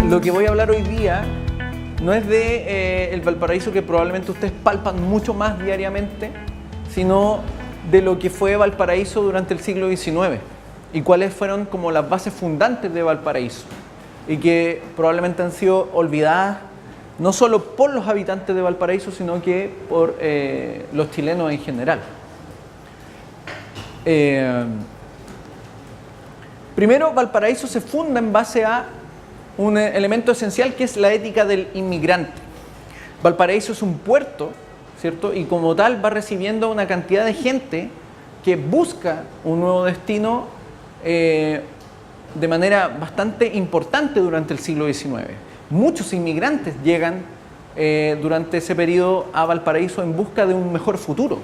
Lo que voy a hablar hoy día no es de el Valparaíso que probablemente ustedes palpan mucho más diariamente, sino de lo que fue Valparaíso durante el siglo XIX y cuáles fueron como las bases fundantes de Valparaíso y que probablemente han sido olvidadas no solo por los habitantes de Valparaíso, sino que por los chilenos en general. Primero, Valparaíso se funda en base a un elemento esencial que es la ética del inmigrante. Valparaíso es un puerto, ¿cierto? Y como tal va recibiendo una cantidad de gente que busca un nuevo destino de manera bastante importante durante el siglo XIX. Muchos inmigrantes llegan durante ese periodo a Valparaíso en busca de un mejor futuro.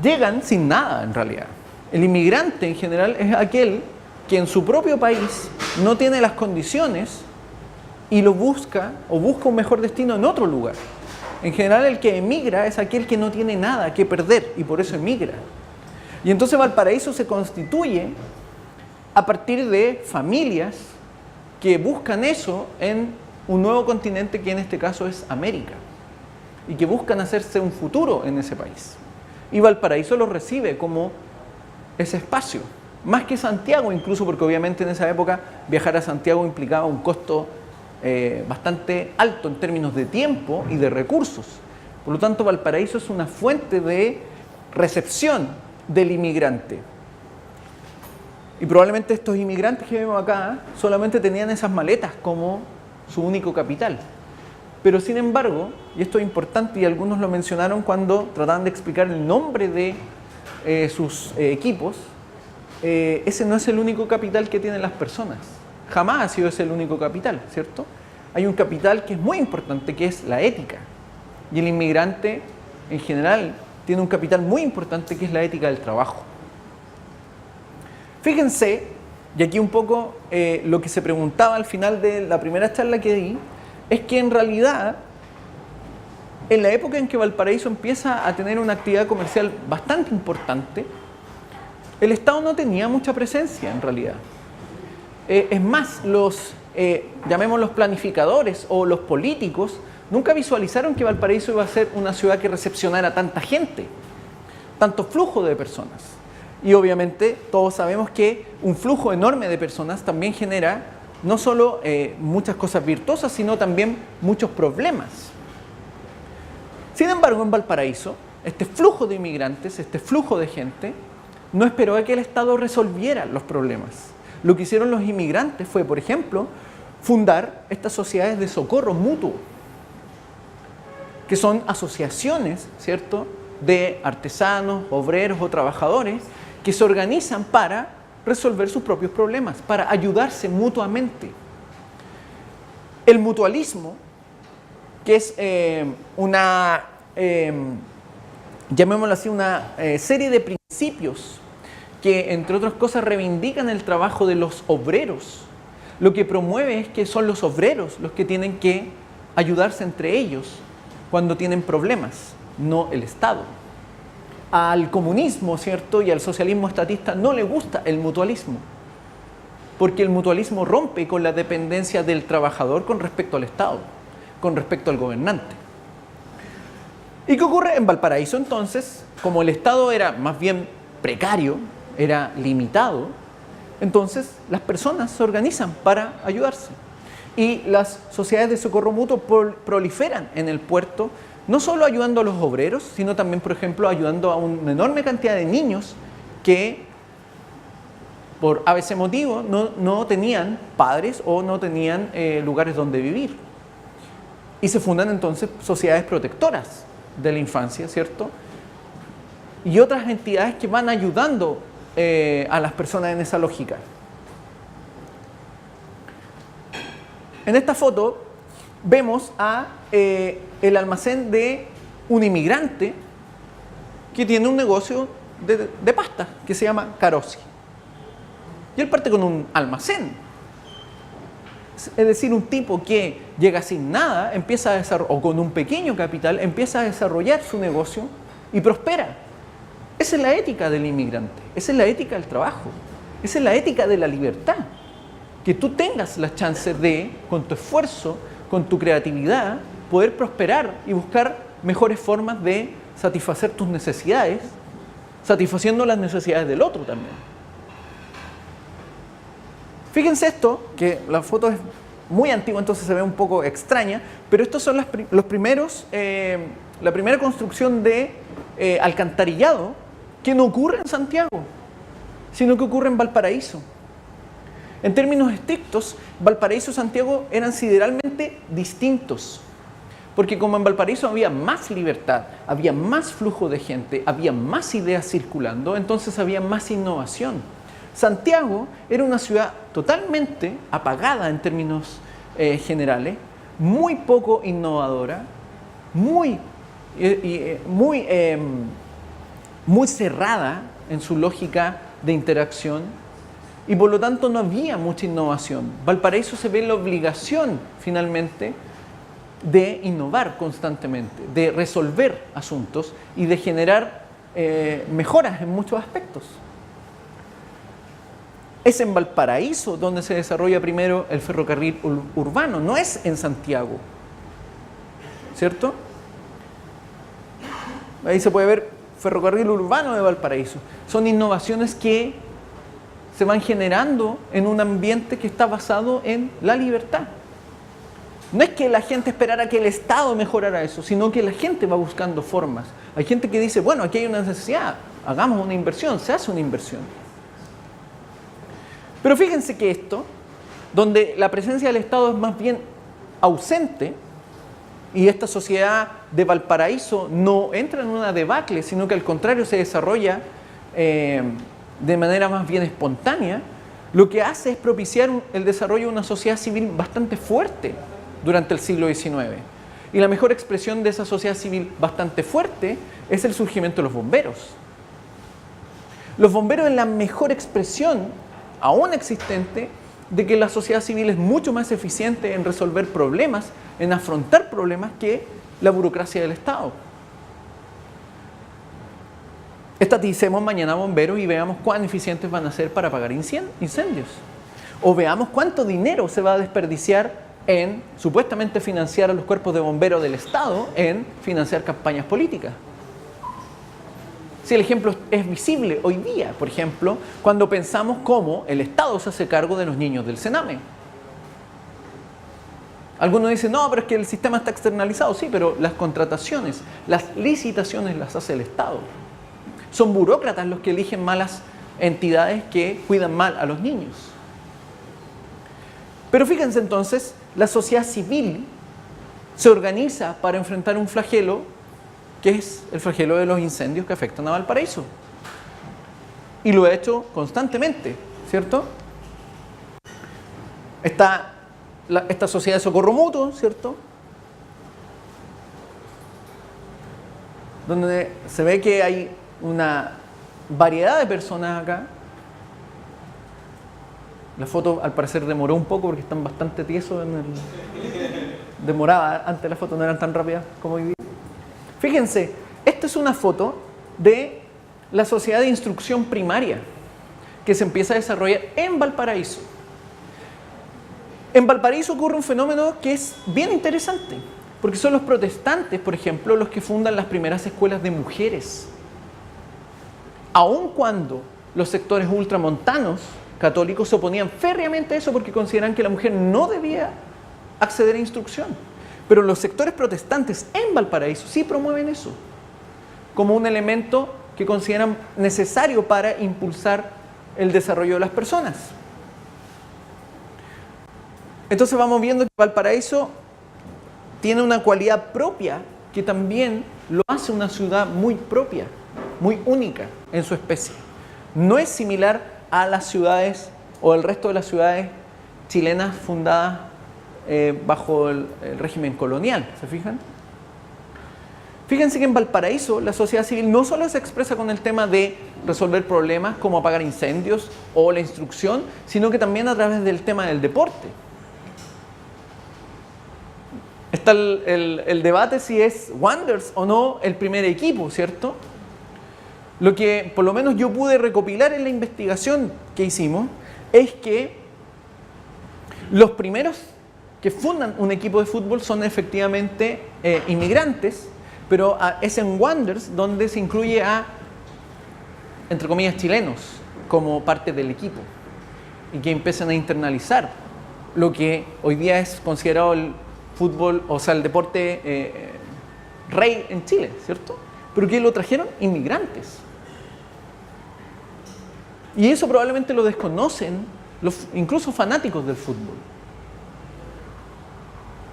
Llegan sin nada en realidad. El inmigrante en general es aquel que en su propio país no tiene las condiciones y lo busca o busca un mejor destino en otro lugar. En general el que emigra es aquel que no tiene nada que perder y por eso emigra. Y entonces Valparaíso se constituye a partir de familias que buscan eso en un nuevo continente que en este caso es América y que buscan hacerse un futuro en ese país. Y Valparaíso lo recibe como ese espacio. Más que Santiago, incluso porque obviamente en esa época viajar a Santiago implicaba un costo bastante alto en términos de tiempo y de recursos. Por lo tanto, Valparaíso es una fuente de recepción del inmigrante. Y probablemente estos inmigrantes que vemos acá solamente tenían esas maletas como su único capital. Pero sin embargo, y esto es importante y algunos lo mencionaron cuando trataban de explicar el nombre de sus equipos, ese no es el único capital que tienen las personas. Jamás ha sido ese el único capital, ¿cierto? Hay un capital que es muy importante, que es la ética. Y el inmigrante, en general, tiene un capital muy importante, que es la ética del trabajo. Fíjense, y aquí un poco lo que se preguntaba al final de la primera charla que di, es que en realidad, en la época en que Valparaíso empieza a tener una actividad comercial bastante importante, el Estado no tenía mucha presencia en realidad. Es más, llamémoslos planificadores o los políticos, nunca visualizaron que Valparaíso iba a ser una ciudad que recepcionara tanta gente, tanto flujo de personas. Y obviamente todos sabemos que un flujo enorme de personas también genera no solo muchas cosas virtuosas, sino también muchos problemas. Sin embargo, en Valparaíso, este flujo de inmigrantes, este flujo de gente, no esperó a que el Estado resolviera los problemas. Lo que hicieron los inmigrantes fue, por ejemplo, fundar estas sociedades de socorro mutuo, que son asociaciones, ¿cierto?, de artesanos, obreros o trabajadores que se organizan para resolver sus propios problemas, para ayudarse mutuamente. El mutualismo, que es llamémoslo así, una serie de principios que, entre otras cosas, reivindican el trabajo de los obreros. Lo que promueve es que son los obreros los que tienen que ayudarse entre ellos cuando tienen problemas, no el Estado. Al comunismo, ¿cierto?, y al socialismo estatista no le gusta el mutualismo, porque el mutualismo rompe con la dependencia del trabajador con respecto al Estado, con respecto al gobernante. ¿Y qué ocurre en Valparaíso entonces? Como el Estado era más bien precario, era limitado, entonces las personas se organizan para ayudarse. Y las sociedades de socorro mutuo proliferan en el puerto, no solo ayudando a los obreros, sino también, por ejemplo, ayudando a una enorme cantidad de niños que, por a veces motivo, no tenían padres o no tenían lugares donde vivir. Y se fundan entonces sociedades protectoras de la infancia, ¿cierto? Y otras entidades que van ayudando a las personas en esa lógica. En esta foto vemos el almacén de un inmigrante que tiene un negocio de pasta que se llama Carosi. Y él parte con un almacén. Es decir, un tipo que llega sin nada, empieza a o con un pequeño capital, empieza a desarrollar su negocio y prospera. Esa es la ética del inmigrante, esa es la ética del trabajo, esa es la ética de la libertad. Que tú tengas la chance de, con tu esfuerzo, con tu creatividad, poder prosperar y buscar mejores formas de satisfacer tus necesidades, satisfaciendo las necesidades del otro también. Fíjense esto, que la foto es muy antigua, entonces se ve un poco extraña, pero estos son los primeros, la primera construcción de alcantarillado que no ocurre en Santiago, sino que ocurre en Valparaíso. En términos estrictos, Valparaíso y Santiago eran sideralmente distintos, porque como en Valparaíso había más libertad, había más flujo de gente, había más ideas circulando, entonces había más innovación. Santiago era una ciudad totalmente apagada en términos generales, muy poco innovadora, muy cerrada en su lógica de interacción, y por lo tanto no había mucha innovación. Valparaíso se ve en la obligación finalmente de innovar constantemente, de resolver asuntos y de generar mejoras en muchos aspectos. Es en Valparaíso donde se desarrolla primero el ferrocarril urbano, no es en Santiago, ¿cierto? Ahí se puede ver ferrocarril urbano de Valparaíso. Son innovaciones que se van generando en un ambiente que está basado en la libertad. No es que la gente esperara que el Estado mejorara eso, sino que la gente va buscando formas. Hay gente que dice, bueno, aquí hay una necesidad, hagamos una inversión, se hace una inversión. Pero fíjense que esto, donde la presencia del Estado es más bien ausente, y esta sociedad de Valparaíso no entra en una debacle, sino que al contrario se desarrolla de manera más bien espontánea, lo que hace es propiciar el desarrollo de una sociedad civil bastante fuerte durante el siglo XIX. Y la mejor expresión de esa sociedad civil bastante fuerte es el surgimiento de los bomberos. Los bomberos es la mejor expresión, aún existente, de que la sociedad civil es mucho más eficiente en resolver problemas, en afrontar problemas, que la burocracia del Estado. Estaticemos mañana bomberos y veamos cuán eficientes van a ser para apagar incendios. O veamos cuánto dinero se va a desperdiciar en supuestamente financiar a los cuerpos de bomberos del Estado, en financiar campañas políticas. Si el ejemplo es visible hoy día, por ejemplo, cuando pensamos cómo el Estado se hace cargo de los niños del Sename. Algunos dicen, no, pero es que el sistema está externalizado. Sí, pero las contrataciones, las licitaciones las hace el Estado. Son burócratas los que eligen malas entidades que cuidan mal a los niños. Pero fíjense entonces, la sociedad civil se organiza para enfrentar un flagelo, que es el flagelo de los incendios que afectan a Valparaíso. Y lo ha hecho constantemente, ¿cierto? Está esta sociedad de socorro mutuo, ¿cierto? Donde se ve que hay una variedad de personas acá. La foto al parecer demoró un poco porque están bastante tiesos demoraba, antes las fotos no eran tan rápidas como hoy día. Fíjense, esta es una foto de la sociedad de instrucción primaria que se empieza a desarrollar en Valparaíso. En Valparaíso ocurre un fenómeno que es bien interesante, porque son los protestantes, por ejemplo, los que fundan las primeras escuelas de mujeres. Aun cuando los sectores ultramontanos católicos se oponían férreamente a eso porque consideran que la mujer no debía acceder a instrucción. Pero los sectores protestantes en Valparaíso sí promueven eso como un elemento que consideran necesario para impulsar el desarrollo de las personas. Entonces vamos viendo que Valparaíso tiene una cualidad propia que también lo hace una ciudad muy propia, muy única en su especie. No es similar a las ciudades o el resto de las ciudades chilenas fundadas bajo el régimen colonial, ¿se fijan? Fíjense que en Valparaíso la sociedad civil no solo se expresa con el tema de resolver problemas como apagar incendios o la instrucción, sino que también a través del tema del deporte. Está el debate si es Wanderers o no el primer equipo, ¿cierto? Lo que por lo menos yo pude recopilar en la investigación que hicimos es que los primeros que fundan un equipo de fútbol son efectivamente inmigrantes, pero es en Wanderers donde se incluye a, entre comillas, chilenos como parte del equipo y que empiezan a internalizar lo que hoy día es considerado el fútbol, o sea, el deporte rey en Chile, ¿cierto? Pero que lo trajeron inmigrantes. Y eso probablemente lo desconocen incluso fanáticos del fútbol.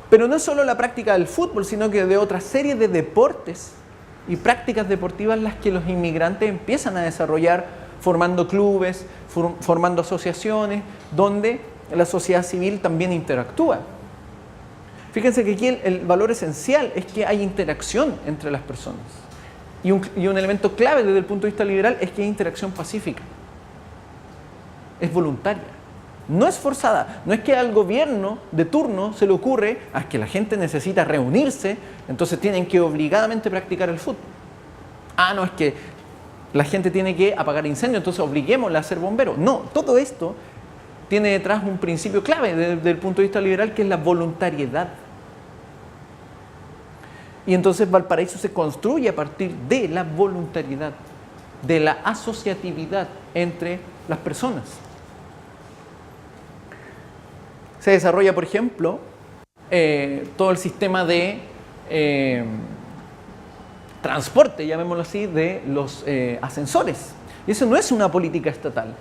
Pero no es solo la práctica del fútbol, sino que de otra serie de deportes y prácticas deportivas las que los inmigrantes empiezan a desarrollar formando clubes, formando asociaciones, donde la sociedad civil también interactúa. Fíjense que aquí el valor esencial es que hay interacción entre las personas. Y un elemento clave desde el punto de vista liberal es que hay interacción pacífica. Es voluntaria. No es forzada. No es que al gobierno de turno se le ocurre que la gente necesita reunirse, entonces tienen que obligadamente practicar el fútbol. No, es que la gente tiene que apagar incendios, entonces obliguémosla a ser bombero. No, todo esto tiene detrás un principio clave desde el punto de vista liberal, que es la voluntariedad. Y entonces Valparaíso se construye a partir de la voluntariedad, de la asociatividad entre las personas. Se desarrolla, por ejemplo, todo el sistema de transporte, llamémoslo así, de los ascensores. Y eso no es una política estatal.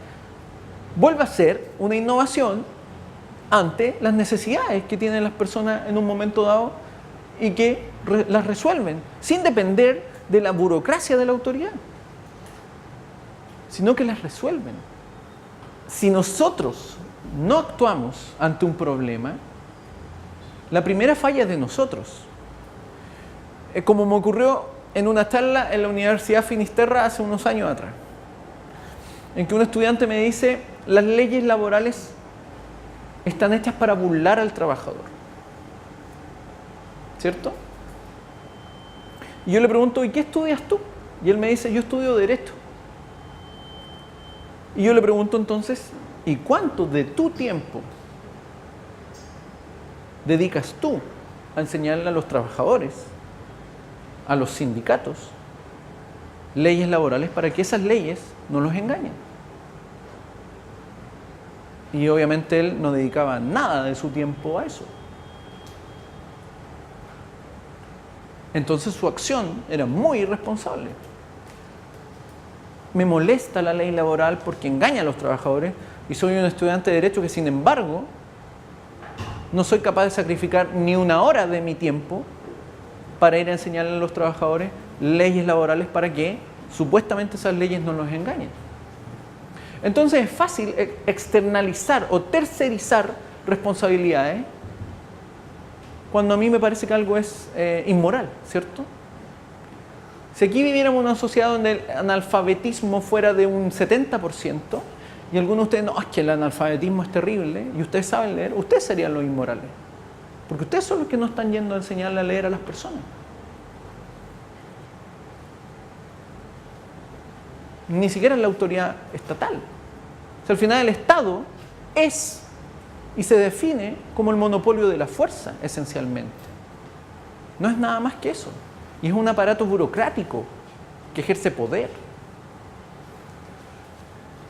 Vuelve a ser una innovación ante las necesidades que tienen las personas en un momento dado y que las resuelven, sin depender de la burocracia de la autoridad, sino que las resuelven. Si nosotros no actuamos ante un problema, la primera falla es de nosotros. Como me ocurrió en una charla en la Universidad Finisterra hace unos años atrás, en que un estudiante me dice: las leyes laborales están hechas para burlar al trabajador, ¿cierto? Y yo le pregunto: ¿y qué estudias tú? Y él me dice: yo estudio Derecho. Y yo le pregunto entonces: ¿y cuánto de tu tiempo dedicas tú a enseñarle a los trabajadores, a los sindicatos, leyes laborales para que esas leyes no los engañen? Y obviamente él no dedicaba nada de su tiempo a eso. Entonces su acción era muy irresponsable. Me molesta la ley laboral porque engaña a los trabajadores y soy un estudiante de Derecho que, sin embargo, no soy capaz de sacrificar ni una hora de mi tiempo para ir a enseñarle a los trabajadores leyes laborales para que supuestamente esas leyes no los engañen. Entonces es fácil externalizar o tercerizar responsabilidades cuando a mí me parece que algo es inmoral, ¿cierto? Si aquí viviéramos en una sociedad donde el analfabetismo fuera de un 70%, y algunos de ustedes, no, es que el analfabetismo es terrible, y ustedes saben leer, ustedes serían los inmorales. Porque ustedes son los que no están yendo a enseñarle a leer a las personas. Ni siquiera la autoridad estatal. O sea, al final el Estado es y se define como el monopolio de la fuerza, esencialmente. No es nada más que eso. Y es un aparato burocrático que ejerce poder.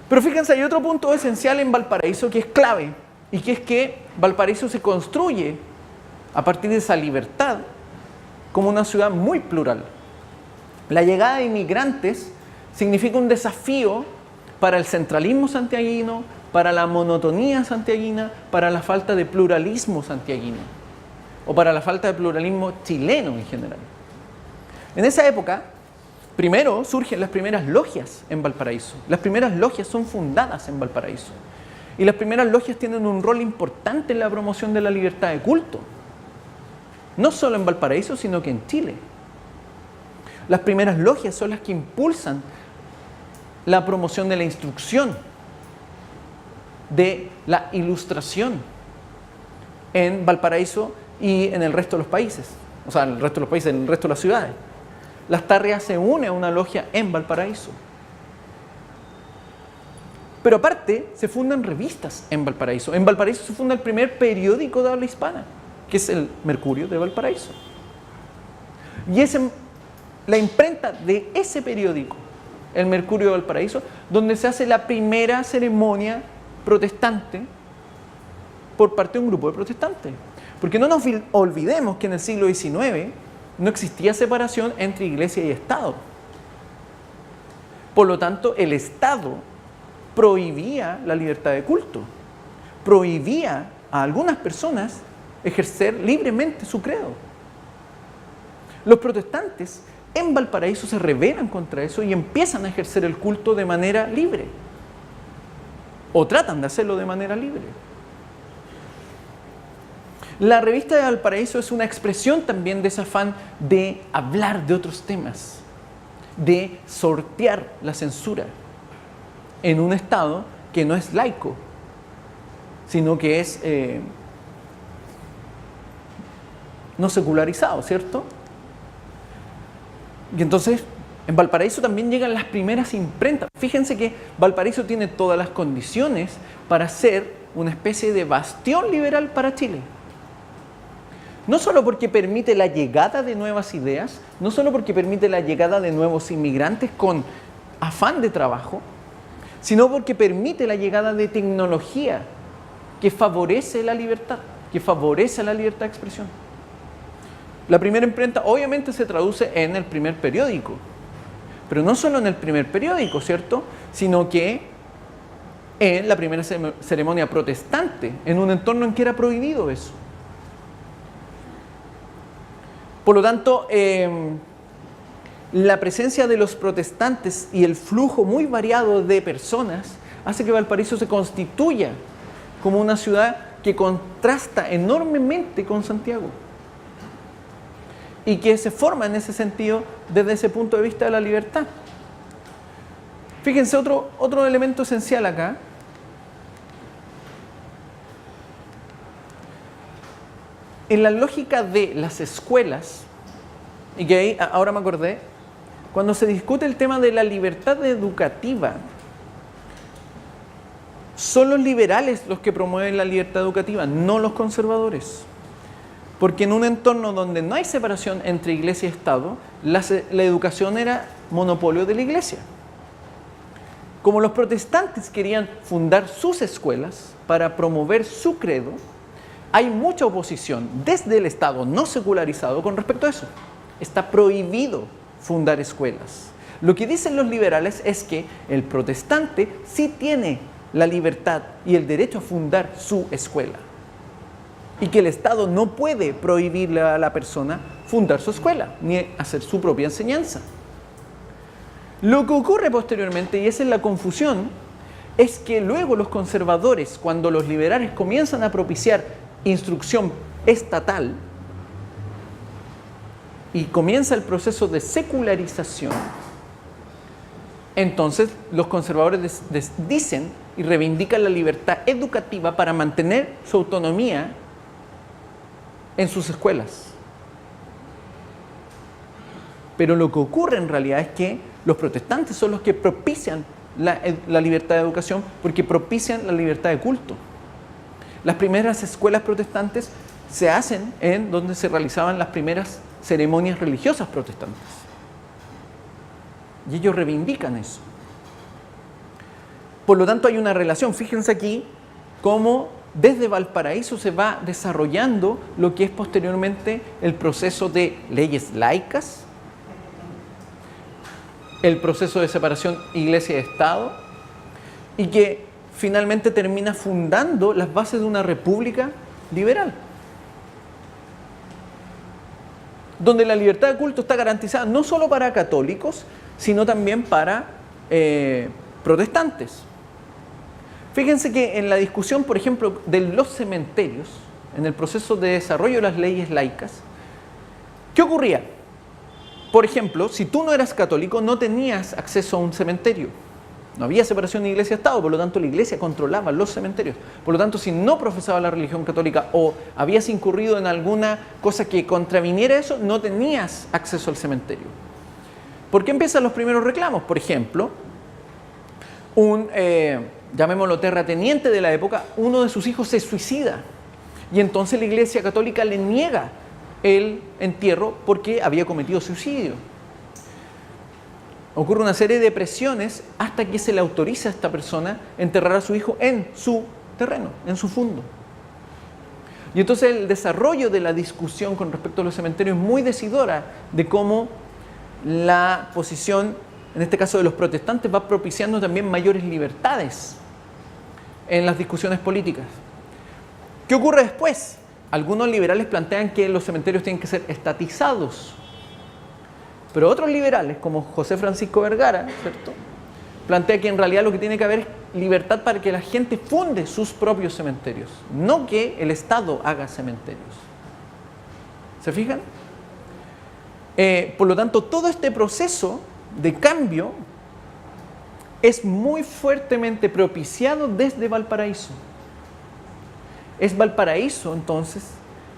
Pero fíjense, hay otro punto esencial en Valparaíso que es clave, y que es que Valparaíso se construye a partir de esa libertad como una ciudad muy plural. La llegada de inmigrantes significa un desafío para el centralismo santiaguino, para la monotonía santiaguina, para la falta de pluralismo santiaguino, o para la falta de pluralismo chileno en general. En esa época, primero surgen las primeras logias en Valparaíso. Las primeras logias son fundadas en Valparaíso. Y las primeras logias tienen un rol importante en la promoción de la libertad de culto. No solo en Valparaíso, sino que en Chile. Las primeras logias son las que impulsan la promoción de la instrucción, de la ilustración en Valparaíso y en el resto de los países. O sea, en el resto de los países, en el resto de las ciudades. Lastarria se une a una logia en Valparaíso. Pero aparte, se fundan revistas en Valparaíso. En Valparaíso se funda el primer periódico de habla hispana, que es el Mercurio de Valparaíso. Y la imprenta de ese periódico, el Mercurio de Valparaíso, donde se hace la primera ceremonia protestante por parte de un grupo de protestantes. Porque no nos olvidemos que en el siglo XIX no existía separación entre iglesia y Estado. Por lo tanto, el Estado prohibía la libertad de culto, prohibía a algunas personas ejercer libremente su credo. Los protestantes en Valparaíso se rebelan contra eso y empiezan a ejercer el culto de manera libre, o tratan de hacerlo de manera libre. La revista de Valparaíso es una expresión también de ese afán de hablar de otros temas, de sortear la censura en un Estado que no es laico, sino que es no secularizado, ¿cierto? Y entonces en Valparaíso también llegan las primeras imprentas. Fíjense que Valparaíso tiene todas las condiciones para ser una especie de bastión liberal para Chile. No solo porque permite la llegada de nuevas ideas, no solo porque permite la llegada de nuevos inmigrantes con afán de trabajo, sino porque permite la llegada de tecnología que favorece la libertad, que favorece la libertad de expresión. La primera imprenta obviamente se traduce en el primer periódico, pero no solo en el primer periódico, ¿cierto? Sino que en la primera ceremonia protestante, en un entorno en que era prohibido eso. Por lo tanto, la presencia de los protestantes y el flujo muy variado de personas hace que Valparaíso se constituya como una ciudad que contrasta enormemente con Santiago y que se forma en ese sentido desde ese punto de vista de la libertad. Fíjense otro elemento esencial acá. En la lógica de las escuelas, y que ahí ahora me acordé, cuando se discute el tema de la libertad educativa, son los liberales los que promueven la libertad educativa, no los conservadores. Porque en un entorno donde no hay separación entre iglesia y Estado, la educación era monopolio de la iglesia. Como los protestantes querían fundar sus escuelas para promover su credo, hay mucha oposición desde el Estado no secularizado con respecto a eso. Está prohibido fundar escuelas. Lo que dicen los liberales es que el protestante sí tiene la libertad y el derecho a fundar su escuela, y que el Estado no puede prohibirle a la persona fundar su escuela ni hacer su propia enseñanza. Lo que ocurre posteriormente, y esa es la confusión, es que luego los conservadores, cuando los liberales comienzan a propiciar instrucción estatal y comienza el proceso de secularización, entonces los conservadores dicen y reivindican la libertad educativa para mantener su autonomía en sus escuelas. Pero lo que ocurre en realidad es que los protestantes son los que propician la libertad de educación, porque propician la libertad de culto. Las primeras escuelas protestantes se hacen en donde se realizaban las primeras ceremonias religiosas protestantes. Y ellos reivindican eso. Por lo tanto, hay una relación. Fíjense aquí cómo desde Valparaíso se va desarrollando lo que es posteriormente el proceso de leyes laicas, el proceso de separación iglesia y Estado, y que finalmente termina fundando las bases de una república liberal, donde la libertad de culto está garantizada no solo para católicos, sino también para protestantes. Fíjense que en la discusión, por ejemplo, de los cementerios, en el proceso de desarrollo de las leyes laicas, ¿qué ocurría? Por ejemplo, si tú no eras católico, no tenías acceso a un cementerio. No había separación de iglesia y Estado, por lo tanto la iglesia controlaba los cementerios. Por lo tanto, si no profesabas la religión católica o habías incurrido en alguna cosa que contraviniera eso, no tenías acceso al cementerio. ¿Por qué empiezan los primeros reclamos? Por ejemplo, llamémoslo terrateniente de la época, uno de sus hijos se suicida y entonces la Iglesia Católica le niega el entierro porque había cometido suicidio. Ocurre una serie de presiones hasta que se le autoriza a esta persona enterrar a su hijo en su terreno, en su fundo. Y entonces el desarrollo de la discusión con respecto a los cementerios es muy decidora de cómo la posición, en este caso de los protestantes, va propiciando también mayores libertades en las discusiones políticas. ¿Qué ocurre después? Algunos liberales plantean que los cementerios tienen que ser estatizados, pero otros liberales, como José Francisco Vergara, ¿cierto?, plantea que en realidad lo que tiene que haber es libertad para que la gente funde sus propios cementerios, no que el Estado haga cementerios. ¿Se fijan? Por lo tanto, todo este proceso de cambio es muy fuertemente propiciado desde Valparaíso. Es Valparaíso, entonces,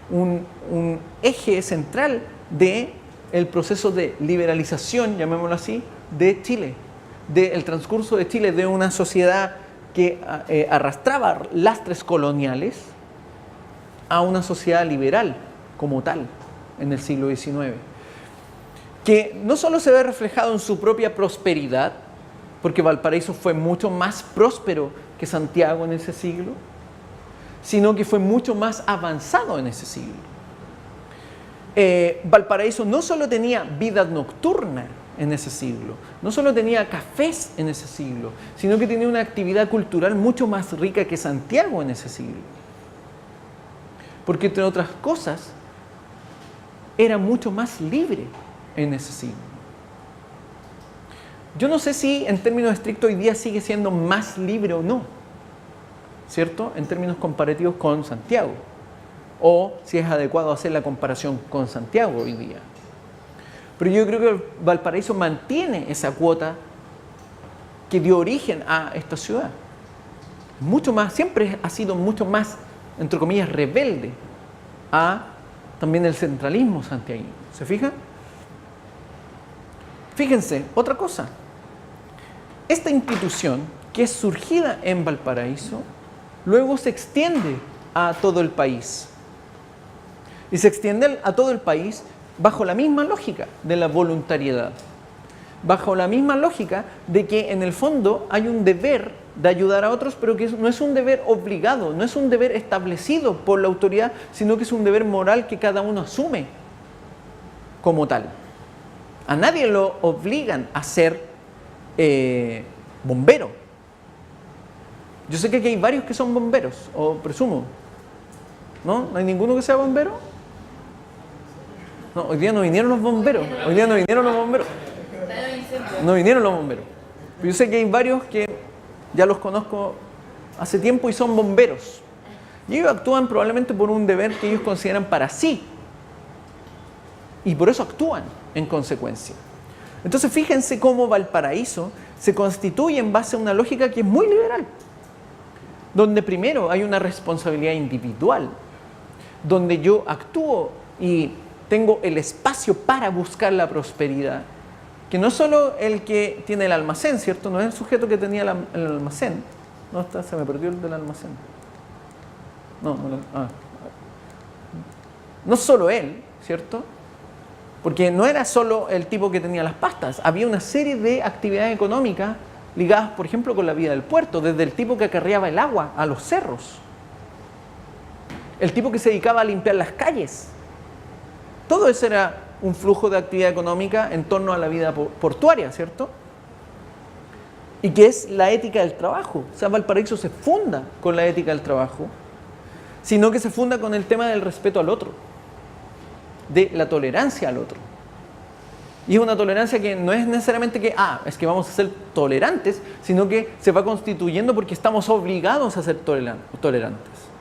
un eje central del proceso de liberalización, llamémoslo así, de Chile, del transcurso de Chile, de una sociedad que arrastraba lastres coloniales a una sociedad liberal como tal en el siglo XIX, que no solo se ve reflejado en su propia prosperidad, porque Valparaíso fue mucho más próspero que Santiago en ese siglo, sino que fue mucho más avanzado en ese siglo. Valparaíso no solo tenía vida nocturna en ese siglo, no solo tenía cafés en ese siglo, sino que tenía una actividad cultural mucho más rica que Santiago en ese siglo. Porque, entre otras cosas, era mucho más libre en ese siglo. Yo no sé si en términos estrictos hoy día sigue siendo más libre o no, ¿cierto?, en términos comparativos con Santiago, o si es adecuado hacer la comparación con Santiago hoy día. Pero yo creo que Valparaíso mantiene esa cuota que dio origen a esta ciudad. Mucho más, siempre ha sido mucho más, entre comillas, rebelde a también el centralismo santiaguino. ¿Se fijan? Fíjense, otra cosa. Esta institución, que es surgida en Valparaíso, luego se extiende a todo el país. Y se extiende a todo el país bajo la misma lógica de la voluntariedad, bajo la misma lógica de que en el fondo hay un deber de ayudar a otros, pero que no es un deber obligado, no es un deber establecido por la autoridad, sino que es un deber moral que cada uno asume como tal. A nadie lo obligan a ser bombero. Yo sé que aquí hay varios que son bomberos, o presumo. ¿No? ¿No hay ninguno que sea bombero? No, hoy día no vinieron los bomberos. Hoy día no vinieron los bomberos. No vinieron los bomberos. Pero yo sé que hay varios que ya los conozco hace tiempo y son bomberos. Y ellos actúan probablemente por un deber que ellos consideran para sí. Y por eso actúan en consecuencia. Entonces fíjense cómo Valparaíso se constituye en base a una lógica que es muy liberal, donde primero hay una responsabilidad individual, donde yo actúo y tengo el espacio para buscar la prosperidad, que no es solo el que tiene el almacén, ¿cierto? No es el sujeto que tenía el almacén. No, se me perdió el del almacén. No solo él, ¿cierto? Porque no era solo el tipo que tenía las pastas, había una serie de actividades económicas ligadas, por ejemplo, con la vida del puerto, desde el tipo que acarreaba el agua a los cerros, el tipo que se dedicaba a limpiar las calles. Todo eso era un flujo de actividad económica en torno a la vida portuaria, ¿cierto? Y que es la ética del trabajo. O sea, Valparaíso se funda con la ética del trabajo, sino que se funda con el tema del respeto al otro, de la tolerancia al otro. Y es una tolerancia que no es necesariamente que, es que vamos a ser tolerantes, sino que se va constituyendo porque estamos obligados a ser tolerantes.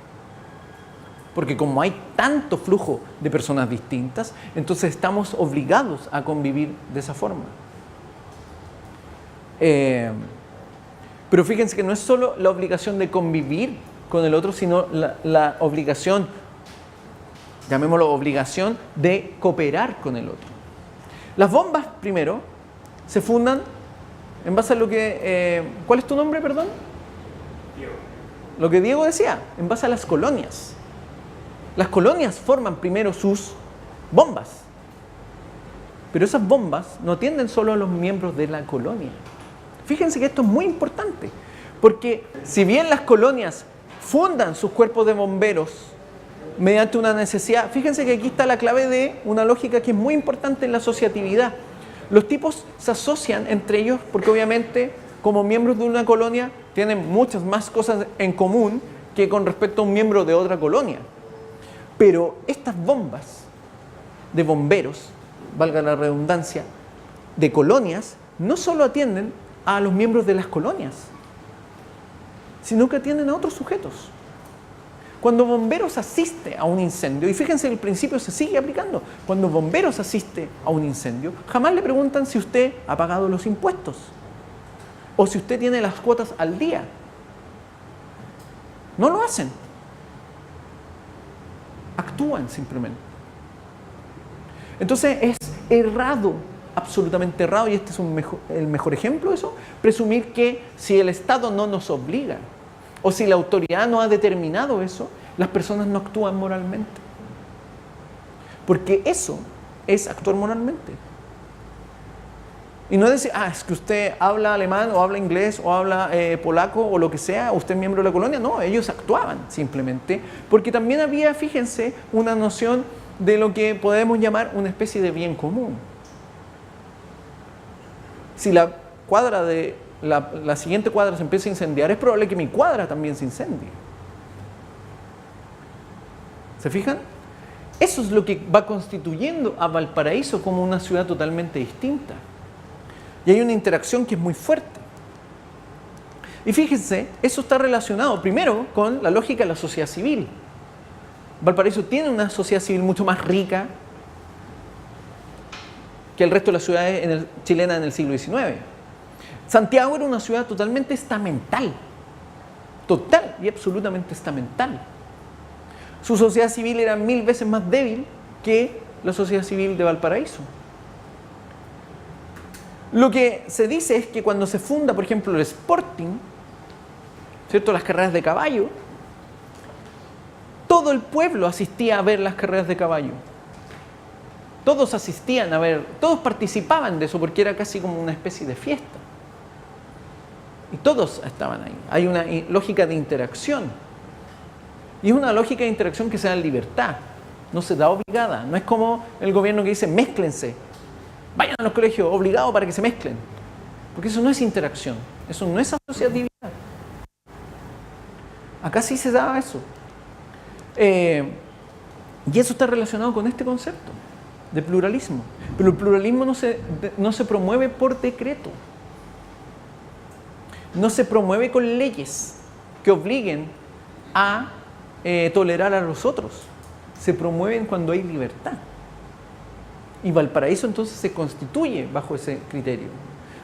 Porque como hay tanto flujo de personas distintas, entonces estamos obligados a convivir de esa forma. Pero fíjense que no es solo la obligación de convivir con el otro, sino la obligación, llamémoslo obligación, de cooperar con el otro. Las bombas, primero, se fundan en base a lo que... ¿cuál es tu nombre, perdón? Diego. Lo que Diego decía, en base a las colonias. Las colonias forman primero sus bombas. Pero esas bombas no atienden solo a los miembros de la colonia. Fíjense que esto es muy importante, porque si bien las colonias fundan sus cuerpos de bomberos mediante una necesidad, fíjense que aquí está la clave de una lógica que es muy importante en la asociatividad. Los tipos se asocian entre ellos porque obviamente como miembros de una colonia tienen muchas más cosas en común que con respecto a un miembro de otra colonia. Pero estas bombas de bomberos, valga la redundancia, de colonias, no solo atienden a los miembros de las colonias, sino que atienden a otros sujetos. Cuando bomberos asiste a un incendio, y fíjense el principio se sigue aplicando, cuando bomberos asiste a un incendio, jamás le preguntan si usted ha pagado los impuestos o si usted tiene las cuotas al día. No lo hacen. Actúan simplemente. Entonces es errado, absolutamente errado, y este es el mejor ejemplo de eso, presumir que si el Estado no nos obliga o si la autoridad no ha determinado eso, las personas no actúan moralmente. Porque eso es actuar moralmente. Y no es decir, es que usted habla alemán o habla inglés o habla polaco o lo que sea, usted es miembro de la colonia. No, ellos actuaban simplemente, porque también había, fíjense, una noción de lo que podemos llamar una especie de bien común. Si la cuadra de la siguiente cuadra se empieza a incendiar, es probable que mi cuadra también se incendie. ¿Se fijan? Eso es lo que va constituyendo a Valparaíso como una ciudad totalmente distinta. Y hay una interacción que es muy fuerte. Y fíjense, eso está relacionado primero con la lógica de la sociedad civil. Valparaíso tiene una sociedad civil mucho más rica que el resto de las ciudades chilenas en el siglo XIX. Santiago era una ciudad totalmente estamental, total y absolutamente estamental. Su sociedad civil era 1000 veces más débil que la sociedad civil de Valparaíso. Lo que se dice es que cuando se funda, por ejemplo, el Sporting, ¿cierto?, las carreras de caballo, todo el pueblo asistía a ver las carreras de caballo. Todos asistían a ver, todos participaban de eso porque era casi como una especie de fiesta. Y todos estaban ahí. Hay una lógica de interacción. Y es una lógica de interacción que se da en libertad. No se da obligada. No es como el gobierno que dice, mézclense. Vayan a los colegios obligados para que se mezclen. Porque eso no es interacción. Eso no es asociatividad. Acá sí se da eso. Y eso está relacionado con este concepto de pluralismo. Pero el pluralismo no se promueve por decreto. No se promueve con leyes que obliguen a tolerar a los otros. Se promueven cuando hay libertad. Y Valparaíso entonces se constituye bajo ese criterio.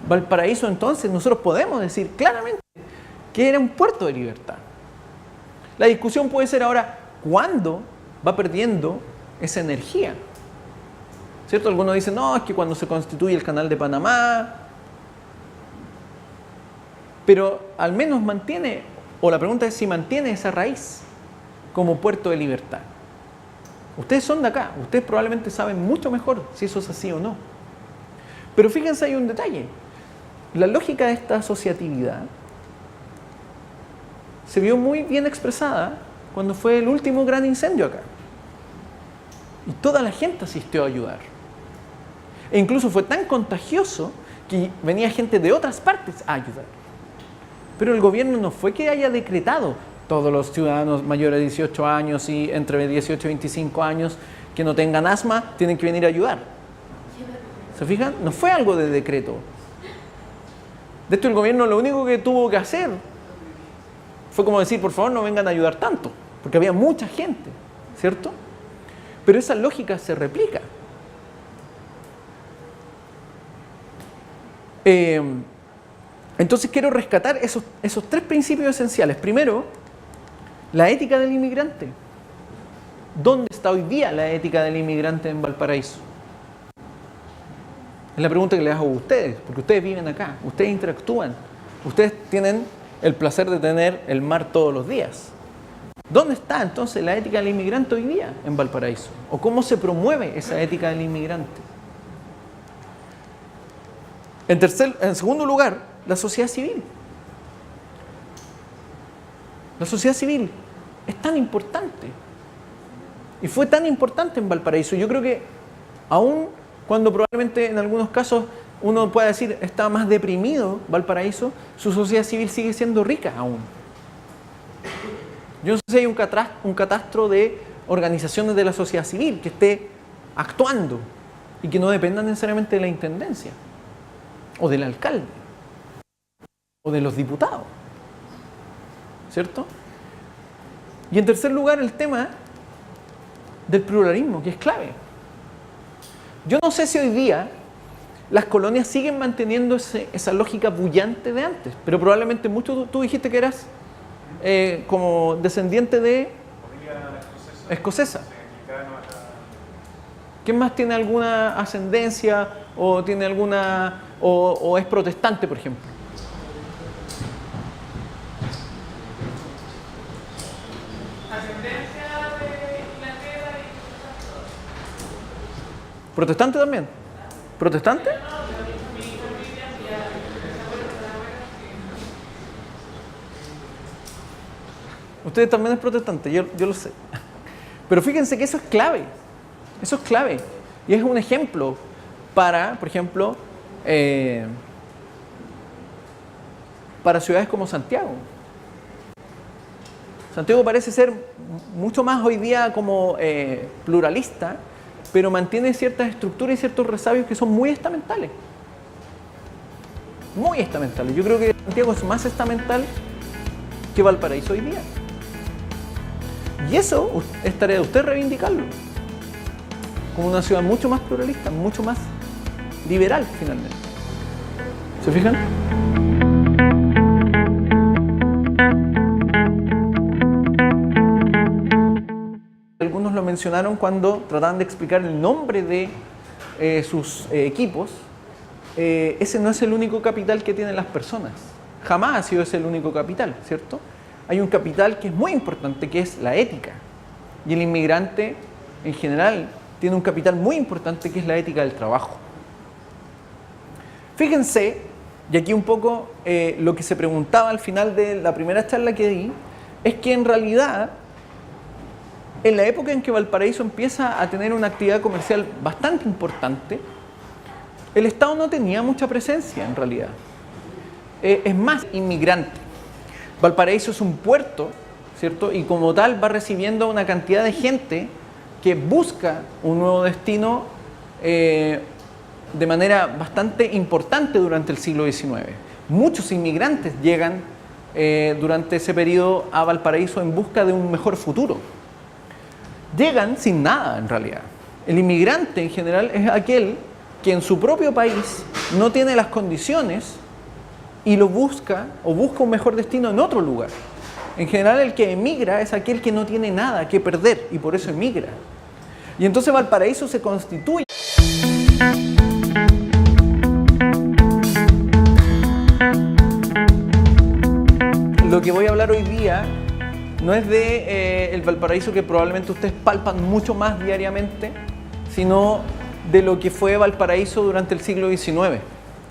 Valparaíso entonces nosotros podemos decir claramente que era un puerto de libertad. La discusión puede ser ahora, ¿cuándo va perdiendo esa energía? ¿Cierto? Algunos dicen, no, es que cuando se constituye el Canal de Panamá. Pero al menos mantiene, o la pregunta es si mantiene esa raíz como puerto de libertad. Ustedes son de acá, ustedes probablemente saben mucho mejor si eso es así o no. Pero fíjense, hay un detalle. La lógica de esta asociatividad se vio muy bien expresada cuando fue el último gran incendio acá. Y toda la gente asistió a ayudar. E incluso fue tan contagioso que venía gente de otras partes a ayudar. Pero el gobierno no fue que haya decretado todos los ciudadanos mayores de 18 años y entre 18 y 25 años que no tengan asma tienen que venir a ayudar. ¿Se fijan? No fue algo de decreto. De hecho, el gobierno lo único que tuvo que hacer fue como decir, por favor, no vengan a ayudar tanto, porque había mucha gente, ¿cierto? Pero esa lógica se replica. Entonces quiero rescatar esos tres principios esenciales. Primero, la ética del inmigrante. ¿Dónde está hoy día la ética del inmigrante en Valparaíso? Es la pregunta que les hago a ustedes, porque ustedes viven acá, ustedes interactúan, ustedes tienen el placer de tener el mar todos los días. ¿Dónde está entonces la ética del inmigrante hoy día en Valparaíso? ¿O cómo se promueve esa ética del inmigrante? En segundo lugar, la sociedad civil. La sociedad civil es tan importante y fue tan importante en Valparaíso. Yo creo que aún cuando probablemente en algunos casos uno pueda decir está más deprimido Valparaíso, su sociedad civil sigue siendo rica aún. Yo no sé si hay un catastro de organizaciones de la sociedad civil que esté actuando y que no dependan necesariamente de la intendencia o del alcalde o de los diputados, ¿cierto? Y en tercer lugar, el tema del pluralismo, que es clave. Yo no sé si hoy día las colonias siguen manteniendo esa lógica bullante de antes, pero probablemente mucho tú dijiste que eras como descendiente de escocesa. ¿Quién más tiene alguna ascendencia o tiene alguna o es protestante, por ejemplo? Ascendencia de Inglaterra y ¿Protestante también? ¿Protestante? Ustedes también es protestante, yo lo sé. Pero fíjense que eso es clave. Eso es clave. Y es un ejemplo para, por ejemplo, para ciudades como Santiago. Santiago parece ser mucho más hoy día como pluralista, pero mantiene ciertas estructuras y ciertos resabios que son muy estamentales. Muy estamentales. Yo creo que Santiago es más estamental que Valparaíso hoy día. Y eso es tarea de usted reivindicarlo. Como una ciudad mucho más pluralista, mucho más liberal finalmente. ¿Se fijan? Algunos lo mencionaron cuando trataban de explicar el nombre de sus equipos. Ese no es el único capital que tienen las personas. Jamás ha sido ese el único capital, ¿cierto? Hay un capital que es muy importante, que es la ética. Y el inmigrante, en general, tiene un capital muy importante, que es la ética del trabajo. Fíjense, y aquí un poco lo que se preguntaba al final de la primera charla que di, es que en realidad, en la época en que Valparaíso empieza a tener una actividad comercial bastante importante, el Estado no tenía mucha presencia en realidad. Es más, inmigrante. Valparaíso es un puerto, ¿cierto? Y como tal va recibiendo una cantidad de gente que busca un nuevo destino de manera bastante importante durante el siglo XIX. Muchos inmigrantes llegan durante ese periodo a Valparaíso en busca de un mejor futuro. Llegan sin nada en realidad. El inmigrante en general es aquel que en su propio país no tiene las condiciones y lo busca o busca un mejor destino en otro lugar. En general el que emigra es aquel que no tiene nada que perder y por eso emigra. Y entonces Valparaíso se constituye. Lo que voy a hablar hoy día no es de el Valparaíso que probablemente ustedes palpan mucho más diariamente, sino de lo que fue Valparaíso durante el siglo XIX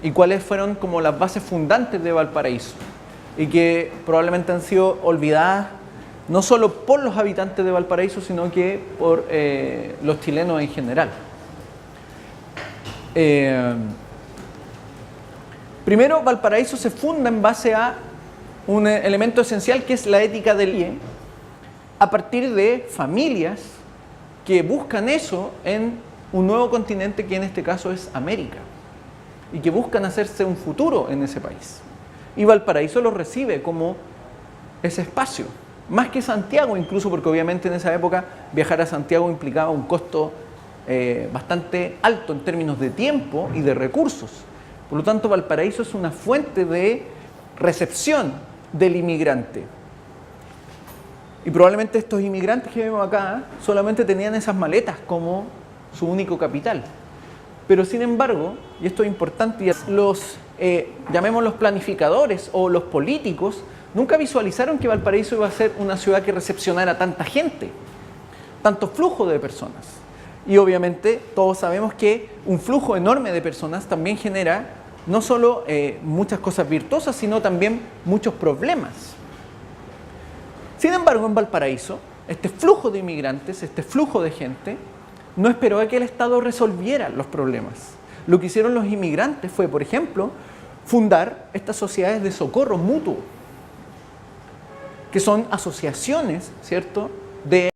y cuáles fueron como las bases fundantes de Valparaíso y que probablemente han sido olvidadas no solo por los habitantes de Valparaíso, sino que por los chilenos en general. Primero, Valparaíso se funda en base a un elemento esencial que es la ética del IE, a partir de familias que buscan eso en un nuevo continente que en este caso es América y que buscan hacerse un futuro en ese país. Y Valparaíso lo recibe como ese espacio, más que Santiago incluso, porque obviamente en esa época viajar a Santiago implicaba un costo bastante alto en términos de tiempo y de recursos. Por lo tanto, Valparaíso es una fuente de recepción del inmigrante. Y probablemente estos inmigrantes que vemos acá solamente tenían esas maletas como su único capital. Pero sin embargo, y esto es importante, los, llamémoslos planificadores o los políticos, nunca visualizaron que Valparaíso iba a ser una ciudad que recepcionara tanta gente, tanto flujo de personas. Y obviamente todos sabemos que un flujo enorme de personas también genera no solo muchas cosas virtuosas, sino también muchos problemas. Sin embargo, en Valparaíso, este flujo de inmigrantes, este flujo de gente, no esperó a que el Estado resolviera los problemas. Lo que hicieron los inmigrantes fue, por ejemplo, fundar estas sociedades de socorro mutuo, que son asociaciones, ¿cierto?, de